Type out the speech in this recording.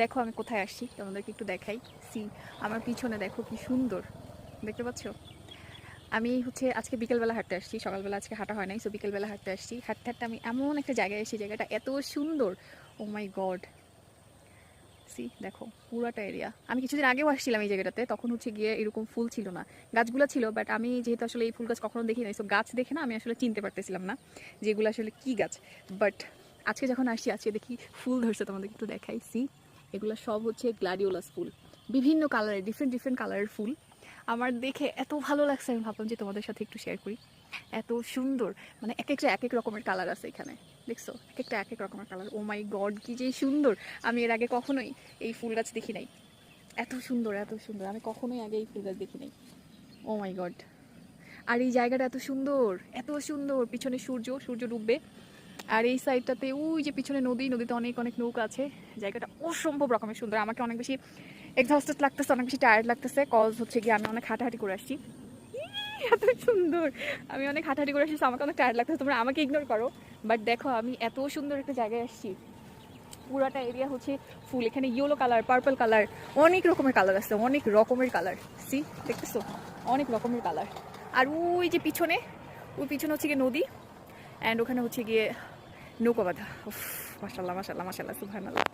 দেখো আমি কোথায় আসছি তোমাদেরকে একটু দেখাই। সি আমার পিছনে দেখো কি সুন্দর, দেখতে পাচ্ছ? আমি আজকে বিকেলবেলা হাঁটতে আসছি, সকালবেলা আজকে হাঁটা হয় নাই, সো বিকেলবেলা হাঁটতে আসছি। হাঁটতে হাঁটতে আমি এমন একটা জায়গায় এসেছি, জায়গাটা এত সুন্দর। ও মাই গড, সি দেখো পুরাটা এরিয়া। আমি কিছুদিন আগেও আসছিলাম এই জায়গাটাতে, তখন গিয়ে এরকম ফুল ছিল না, গাছগুলো ছিল, বাট আমি যেহেতু আসলে এই ফুল গাছ কখনো দেখি নাই, সো গাছ দেখে না আমি আসলে চিনতে পারতেছিলাম না যে এগুলো আসলে কী গাছ। বাট আজকে যখন আসছি, আজকে দেখি ফুল ধরছে, তোমাদের একটু দেখাই। সি এগুলো সব গ্লাডিওলাস ফুল, বিভিন্ন কালারের, ডিফারেন্ট ডিফারেন্ট কালারের ফুল। আমার দেখে এত ভালো লাগছে, আমি ভাবলাম যে তোমাদের সাথে একটু শেয়ার করি। এত সুন্দর, মানে এক একটা এক এক রকমের কালার আছে এখানে, দেখছো? এক একটা এক এক রকমের কালার। ও মাই গড, কি যে সুন্দর! আমি এর আগে কখনোই এই ফুল গাছ দেখি নাই, এত সুন্দর এত সুন্দর। আমি কখনোই আগে এই ফুল গাছ দেখি নাই। ও মাই গড, আর এই জায়গাটা এত সুন্দর, এত সুন্দর। পিছনে সূর্য, সূর্য ডুববে, আর এই সাইডটাতে ওই যে পিছনে নদী, নদীতে অনেক অনেক নৌকা আছে। জায়গাটা অসম্ভব রকমের সুন্দর। আমাকে অনেক বেশি এক্সহস্টেড লাগতেছে, অনেক বেশি টায়ার্ড লাগতেছে, কজ গিয়ে আমি অনেক হাঁটাহাঁটি করে আসছি। এত সুন্দর, আমি অনেক হাঁটাহাঁটি করে আসছি, আমাকে অনেক টায়ার্ড লাগতেছে, তোমরা আমাকে ইগনোর করো। বাট দেখো আমি এত সুন্দর একটা জায়গায় আসছি, পুরাটা এরিয়া ফুল। এখানে ইয়েলো কালার, পার্পল কালার, অনেক রকমের কালার আছে, অনেক রকমের কালার। সি দেখতেছো, অনেক রকমের কালার। আর ওই যে পিছনে, ওই পিছনে গিয়ে নদী, অ্যান্ড ওখানে গিয়ে নৌকা বাঁধা। মাশাল্লাহ মাশাল্লাহ মাশাল্লাহ, সুবহানাল্লাহ।